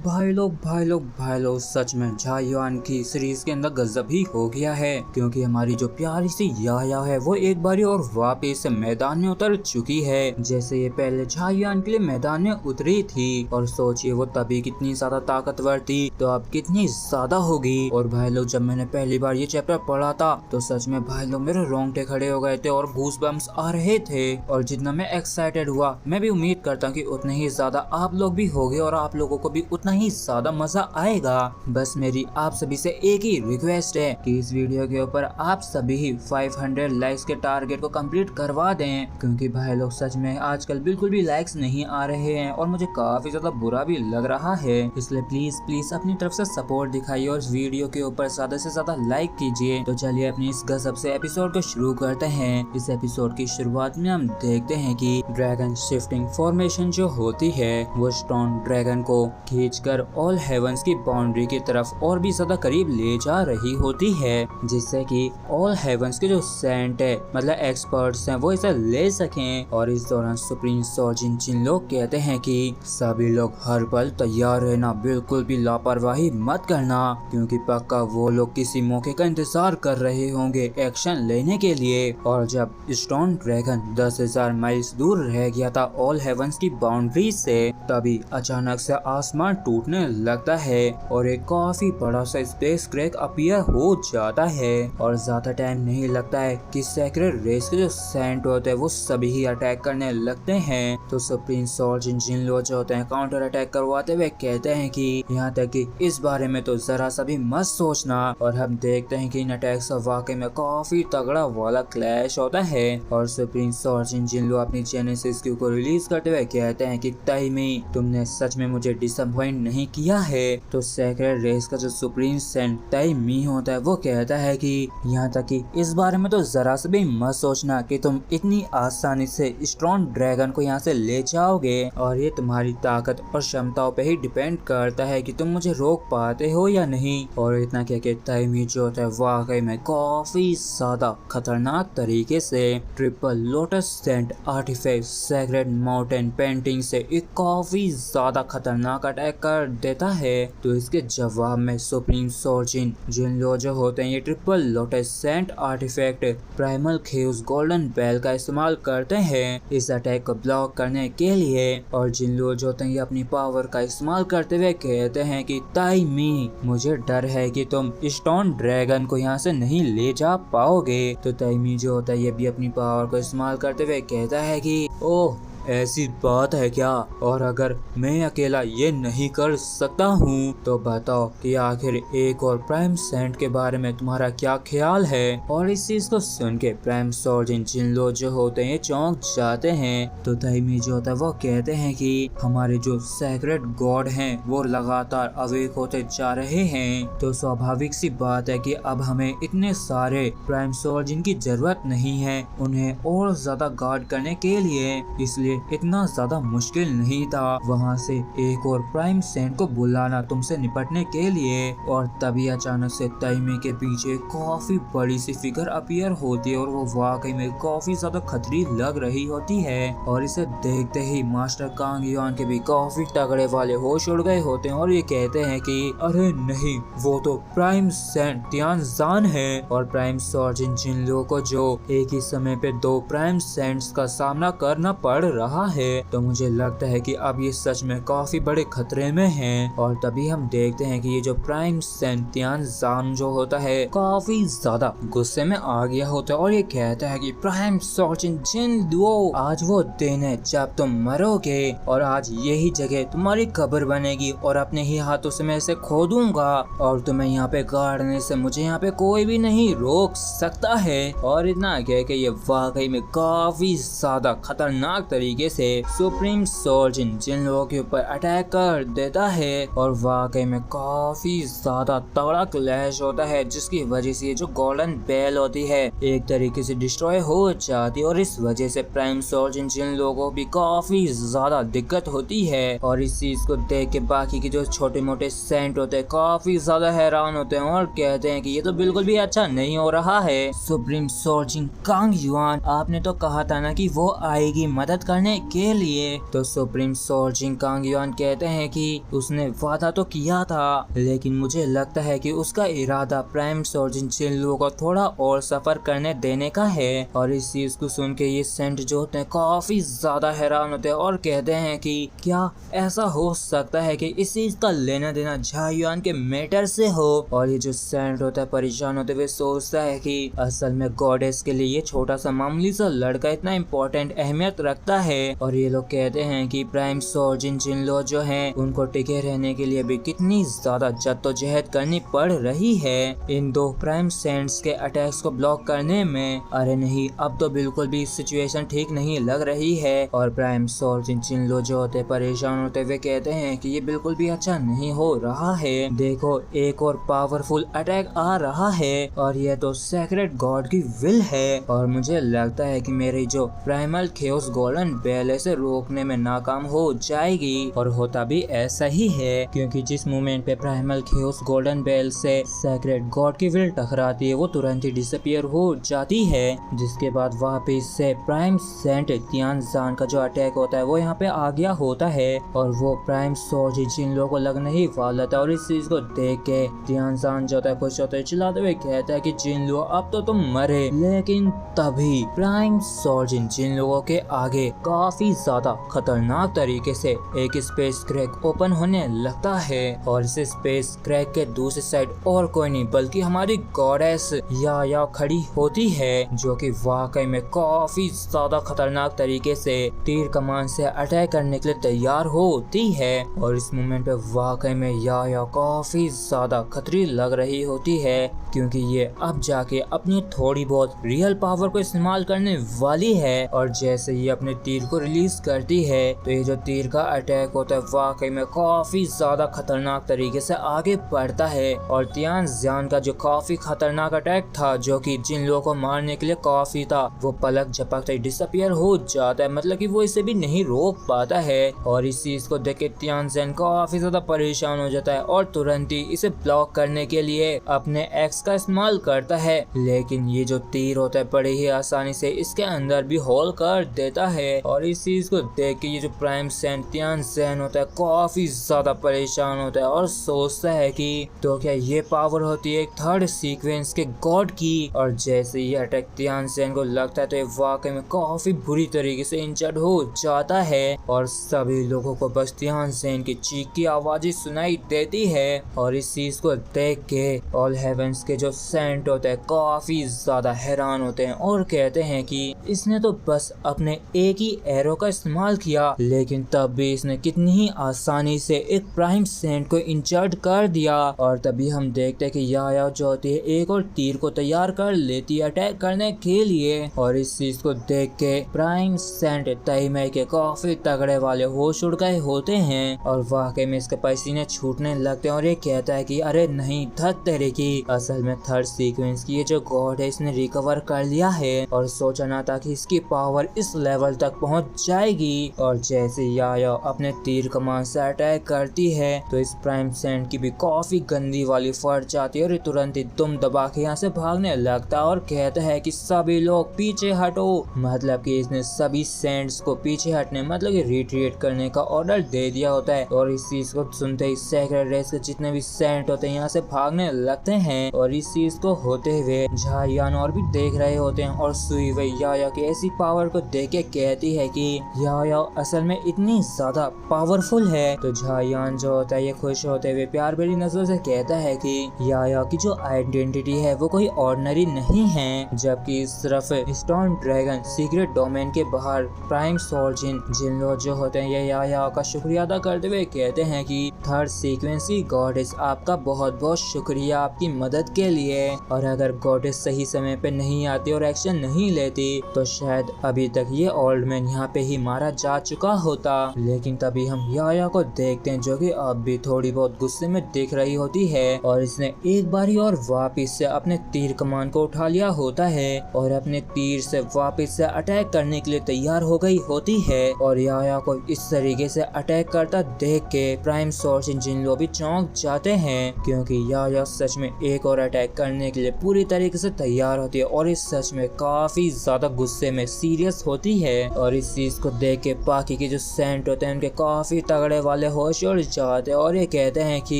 भाई लोग सच में झायुआन की सीरीज के अंदर गजब ही हो गया है, क्योंकि हमारी जो प्यारी सी याया है वो एक बारी और वापस मैदान में उतर चुकी है। जैसे ये पहले झायुआन के लिए मैदान में उतरी थी और सोचिए वो तभी कितनी ज्यादा ताकतवर थी, तो अब कितनी ज्यादा होगी। और भाई लोग जब मैंने पहली बार ये चैप्टर पढ़ा था तो सच में भाई लोग मेरे रोंगटे खड़े हो गए थे और गूस बम्स आ रहे थे। और जितना मैं एक्साइटेड हुआ मैं भी उम्मीद करता हूँ कि उतने ही ज्यादा आप लोग भी होगे और आप लोगों को भी उतना ही ज्यादा मजा आएगा। बस मेरी आप सभी से एक ही रिक्वेस्ट है कि इस वीडियो के ऊपर आप सभी ही 500 लाइक्स के टारगेट को कंप्लीट करवा दें, क्योंकि भाई लोग सच में आजकल बिल्कुल भी लाइक्स नहीं आ रहे हैं और मुझे काफी ज्यादा बुरा भी लग रहा है। इसलिए प्लीज अपनी तरफ से सपोर्ट दिखाइए और इस वीडियो के ऊपर ज्यादा से ज्यादा लाइक कीजिए। तो चलिए अपनी इस गजब से एपिसोड को शुरू करते हैं। इस एपिसोड की शुरुआत में हम देखते हैं कि ड्रैगन शिफ्टिंग फॉर्मेशन जो होती है वो स्टोन ड्रैगन को खींचकर ऑल हेवंस की बाउंड्री की तरफ और भी ज्यादा करीब ले जा रही होती है, जिससे कि ऑल हेवंस के जो सेंट है मतलब एक्सपर्ट्स हैं वो इसे ले सकें। और इस दौरान सुप्रीम सोल्जिन जिन लोग कहते हैं कि सभी लोग हर पल तैयार रहना, बिल्कुल भी लापरवाही मत करना, क्योंकि पक्का वो लोग किसी मौके का इंतजार कर रहे होंगे एक्शन लेने के लिए। और जब स्टोन ड्रैगन 10,000 माइल्स दूर रह गया था ऑल हेवंस की बाउंड्री से, तभी अचानक से आसमान टूटने लगता है और एक काफी बड़ा सा स्पेस क्रैक अपीयर हो जाता है। और ज्यादा टाइम नहीं लगता है कि सेक्रेट रेस के जो सेंट होते हैं वो सभी ही अटैक करने लगते हैं। तो सुप्रीम सोल्जिन जिन लोग जो होते हैं काउंटर अटैक करवाते हुए कहते हैं कि यहाँ तक कि इस बारे में तो जरा सा भी मत सोचना। और हम देखते हैं कि इन अटैक्स का वाकई में काफी तगड़ा वाला क्लैश होता है। और सुप्रीम सोल्जिन जिन लोग अपनी जेनेसिस क्यू को रिलीज करते हुए कहते हैं कि ताइमी तुमने सच में मुझे डिसअपॉइंट नहीं किया है। तो सेक्रेट रेस का जो सुप्रीम सेंट ताइमी होता है वो कहता है कि यहाँ तक कि इस बारे में तो जरा से भी मत सोचना कि तुम इतनी आसानी से स्ट्रॉन्ग ड्रैगन को यहाँ से ले जाओगे, और ये तुम्हारी ताकत और क्षमताओं पे ही डिपेंड करता है कि तुम मुझे रोक पाते हो या नहीं। और इतना कह के ताइमी जो होता है वाकई में काफी ज्यादा खतरनाक तरीके से triple lotus saint artifact secret mountain painting से एक काफी ज्यादा खतरनाक अटैक कर देता है। तो इसके जवाब में सुप्रीम सोल्जिन जिन लोग जो होते हैं ये triple lotus saint artifact primal खेव्स गोल्डन बेल का इस्तेमाल करते हैं इस अटैक को ब्लॉक करने के लिए। और जिन लोग जो होते हैं ये अपनी पावर का इस्तेमाल करते हुए कहते हैं कि ताइमी मुझे डर है कि तुम स्टोन ड्रैगन को यहाँ से नहीं ले जा पाओगे। तो ताइमी जो होता है ये भी अपनी पावर को इस्तेमाल करते हुए कहता है कि ओह ऐसी बात है क्या, और अगर मैं अकेला ये नहीं कर सकता हूँ तो बताओ कि आखिर एक और प्राइम सेंट के बारे में तुम्हारा क्या ख्याल है। और इस चीज को सुन के प्राइम सोल्जिन जिन लोग जो होते हैं चौंक जाते हैं। तो ताइमी जो होता है वो कहते हैं कि हमारे जो सेक्रेट गॉड हैं वो लगातार अवेक होते जा रहे हैं, तो स्वाभाविक सी बात है कि अब हमें इतने सारे प्राइम सोल्जिन की जरूरत नहीं है उन्हें और ज्यादा गार्ड करने के लिए, इसलिए इतना ज्यादा मुश्किल नहीं था वहाँ से एक और प्राइम सेंट को बुलाना तुमसे निपटने के लिए। और तभी अचानक से ताइमी के पीछे काफी बड़ी सी फिगर अपीयर होती है और वो वाकई में काफी ज्यादा खतरी लग रही होती है। और इसे देखते ही मास्टर कांग युआन के भी काफी तगड़े वाले होश उड़ गए होते हैं और ये कहते हैं कि अरे नहीं, वो तो प्राइम सेंट तियानजान है। और प्राइम सोल्जिन जिन लोगों को जो एक ही समय पे दो प्राइम सेंट्स का सामना करना पड़ रहा है, तो मुझे लगता है कि अब ये सच में काफी बड़े खतरे में हैं। और तभी हम देखते हैं कि ये जो प्राइम सेंट तियानजान जो होता है काफी ज्यादा गुस्से में आ गया होता है और ये कहता है कि प्राइम सोल्जिन जिन लोग आज वो दिन है जब तुम मरोगे और आज यही जगह तुम्हारी कब्र बनेगी और अपने ही हाथों से मैं इसे खोदूंगा और तुम्हें यहाँ पे गाड़ने से मुझे यहाँ पे कोई भी नहीं रोक सकता है। और इतना कह के ये वाकई में काफी ज्यादा खतरनाक तरीके से सुप्रीम सोल्जिन जिन लोगों के ऊपर अटैक कर देता है और वाकई में काफी ज्यादा तगड़ा क्लैश होता है, जिसकी वजह से ये जो गोल्डन बेल होती है एक तरीके से डिस्ट्रॉय हो जाती है। और इस वजह से प्राइम सोल्जिन जिन लोगों को भी काफी ज्यादा दिक्कत होती है। और इस चीज को देख के बाकी के जो छोटे मोटे सेंट होते हैं काफी ज्यादा हैरान होते हैं और कहते हैं कि ये तो बिल्कुल भी अच्छा नहीं हो रहा है। सुप्रीम सोल्जिन कांग युआन आपने तो कहा था ना कि वो आएगी मदद करने करने के लिए। तो सुप्रीम सोल्जिंग कांग युआन कहते हैं कि उसने वादा तो किया था, लेकिन मुझे लगता है कि उसका इरादा प्राइम सोल्जिंग जिनलू को थोड़ा और सफर करने देने का है। और इस चीज को सुन के ये सेंट जो होते हैं काफी ज्यादा हैरान होते हैं और कहते हैं कि क्या ऐसा हो सकता है कि इस चीज का लेना देना झायुआन के मैटर से हो। और ये जो सेंट होता है परेशान होते हुए सोचता है कि असल में गॉडेस के लिए ये छोटा सा मामूली सा लड़का इतना इम्पोर्टेंट अहमियत रखता है। और ये लोग कहते हैं कि प्राइम सोल्जिंग जिनलो जो है उनको टिके रहने के लिए भी कितनी ज्यादा जद्दोजहद करनी पड़ रही है इन दो प्राइम सेंट्स के अटैक्स को ब्लॉक करने में। अरे नहीं, अब तो बिल्कुल भी सिचुएशन ठीक नहीं लग रही है। और प्राइम सोल्जिंग जिनलो जो होते परेशान होते हुए कहते हैं कि ये बिल्कुल भी अच्छा नहीं हो रहा है। देखो, एक और पावरफुल अटैक आ रहा है और ये तो सेक्रेट गॉड की विल है। और मुझे लगता है कि मेरी जो प्राइमल खेओस गोल्डन बेल से रोकने में नाकाम हो जाएगी। और होता भी ऐसा ही है, क्योंकि जिस मोमेंट पे प्राइमल खेओस गोल्डन बेल से सेक्रेट गॉड की विल टकराती है वो तुरंत ही डिसअपियर हो जाती है। जिसके बाद वापिस से प्राइम सेंट तियानजान का जो अटैक होता है वो यहाँ पे आ गया होता है और वो प्राइम सोल्जिंग जिनलो को लगने ही वाला था। और इस चीज को देख के तियानजान जो है खुश होते चिल्लाते हुए कहता है कि जिनलो अब तो तुम मरे। लेकिन तभी प्राइम सोल्जिंग जिनलो के आगे काफी ज्यादा खतरनाक तरीके से एक स्पेस क्रैक ओपन होने लगता है। और इस स्पेस क्रैक के दूसरी साइड और कोई नहीं बल्कि हमारी गॉडेस या खड़ी होती है, जो कि वाकई में काफी ज्यादा खतरनाक तरीके से तीर कमान से अटैक करने के लिए तैयार होती है। और इस मोमेंट पे वाकई में या काफी ज्यादा खतरी लग रही होती है, क्योंकि ये अब जाके अपनी थोड़ी बहुत रियल पावर को इस्तेमाल करने वाली है। और जैसे ये अपने तीर को रिलीज करती है तो ये जो तीर का अटैक होता है वाकई में काफी ज्यादा खतरनाक तरीके से आगे बढ़ता है। और तियानजान का जो काफी खतरनाक अटैक था, जो कि जिन लोगों को मारने के लिए काफी था, वो पलक झपकते ही डिसअपियर हो जाता है। मतलब कि वो इसे भी नहीं रोक पाता है। और इस चीज को देख के तियानजान काफी ज्यादा परेशान हो जाता है और तुरंत ही इसे ब्लॉक करने के लिए अपने एक्स का इस्तेमाल करता है। लेकिन ये जो तीर होता है बड़े ही आसानी से इसके अंदर भी होल कर देता है। और इस चीज को देख के ये जो प्राइम सेंट तियानजान होता है काफी ज्यादा परेशान होता है और सोचता है कि तो क्या ये पावर होती है एक थर्ड सीक्वेंस के गॉड की। और जैसे ये अटैक तियानजान को लगता है तो ये वाकई में काफी बुरी तरीके से इंजर्ड हो जाता है। और सभी लोगों को बस तियानजान की चीख की आवाजें सुनाई देती है। और इस चीज को देख के ऑल हेवेंस के जो सेंट होते हैं काफी ज्यादा हैरान होते हैं और कहते हैं कि इसने तो बस अपने एक ही एरो का इस्तेमाल किया, लेकिन तब भी इसने कितनी ही आसानी से एक प्राइम सेंट को इंजर्ड कर दिया। और तभी हम देखते हैं कि या जो होती है एक और तीर को तैयार कर लेती है अटैक करने के लिए। और इस चीज को देख के प्राइम सेंट तईमई के काफी तगड़े वाले होश उड़ गए होते हैं और वाकई में इसके पसीने छूटने लगते हैं। और ये कहता है कि अरे नहीं, थक तेरे की, असल में थर्ड सीक्वेंस की ये जो गॉड है इसने रिकवर कर लिया है और सोचा ना था कि इसकी पावर इस लेवल तक पहुंच जाएगी। और जैसे या अपने तीर कमान से अटैक करती है तो इस प्राइम सेंट की भी काफी गंदी वाली फट जाती है और तुरंत ही दुम दबा के यहाँ से भागने लगता है और कहता है कि सभी लोग पीछे हटो। मतलब कि इसने सभी सेंट्स को पीछे हटने मतलब कि रिट्रीट करने का ऑर्डर दे दिया होता है। और इस चीज को सुनते ही सेक्रेट रेस के जितने भी सेंट होते हैं यहाँ से भागने लगते हैं। और इस चीज को होते हुए झायान और भी देख रहे होते हैं और सुई वही या की ऐसी पावर को देख के कहती है कि या असल में इतनी ज्यादा पावरफुल है। तो झायान जो होता है ये खुश होते हुए प्यार भरी नजरों से कहता है कि या की जो आइडेंटिटी है वो कोई ऑर्डिनरी नहीं है। जबकि इस तरफ स्टोन ड्रैगन सीक्रेट डोमेन के बाहर प्राइम सोल्जिंग जिनलो जो होते हैं ये या का शुक्रिया अदा करते हुए कहते हैं कि थर्ड सीक्वेंस की गॉडेस आपका बहुत बहुत शुक्रिया आपकी मदद के लिए। और अगर गॉडेस सही समय पे नहीं आती और एक्शन नहीं लेती तो शायद अभी तक ये ओल्ड मैन यहाँ पे ही मारा जा चुका होता। लेकिन तभी हम या को देखते हैं जो कि अब भी थोड़ी बहुत गुस्से में दिख रही होती है और इसने एक बारी और वापिस से अपने तीर कमान को उठा लिया होता है और अपने तीर से वापिस से अटैक करने के लिए तैयार हो गई होती है। और या को इस तरीके से अटैक करता देख के प्राइम सोल्जिंग जिनलो भी चौंक जाते हैं, क्योंकि या सच में एक और अटैक करने के लिए पूरी तरीके से तैयार होती है और इस सच में काफी ज्यादा गुस्से में सीरियस होती है। और और इस चीज को देख के बाकी के जो सेंट होते हैं उनके काफी तगड़े वाले होश उड़ जाते हैं और ये कहते हैं कि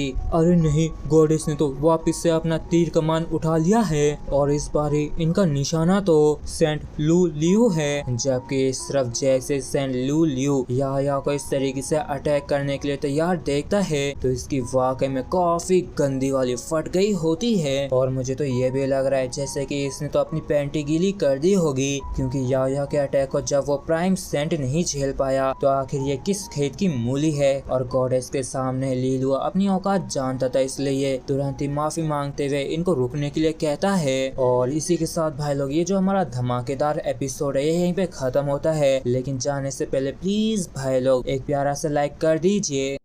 अरे नहीं, गॉडेस ने तो वापस से अपना तीर कमान उठा लिया है और इस बार इनका निशाना तो सेंट लू लियू है। जबकि इस तरफ जैसे सेंट लू लियू या को इस तरीके से अटैक करने के लिए तैयार देखता है तो इसकी वाकई में काफी गंदी वाली फट गई होती है। और मुझे तो ये भी लग रहा है जैसे कि इसने तो अपनी पैंटी गीली कर दी होगी, क्योंकि या के अटैक को जब वो प्राइम सेंट नहीं झेल पाया तो आखिर ये किस खेत की मूली है। और गॉडेस के सामने लीलू अपनी औकात जानता था, इसलिए तुरंत ही माफी मांगते हुए इनको रुकने के लिए कहता है। और इसी के साथ भाई लोग ये जो हमारा धमाकेदार एपिसोड है ये यहीं पे खत्म होता है, लेकिन जाने से पहले प्लीज भाई लोग एक प्यारा सा लाइक कर दीजिए।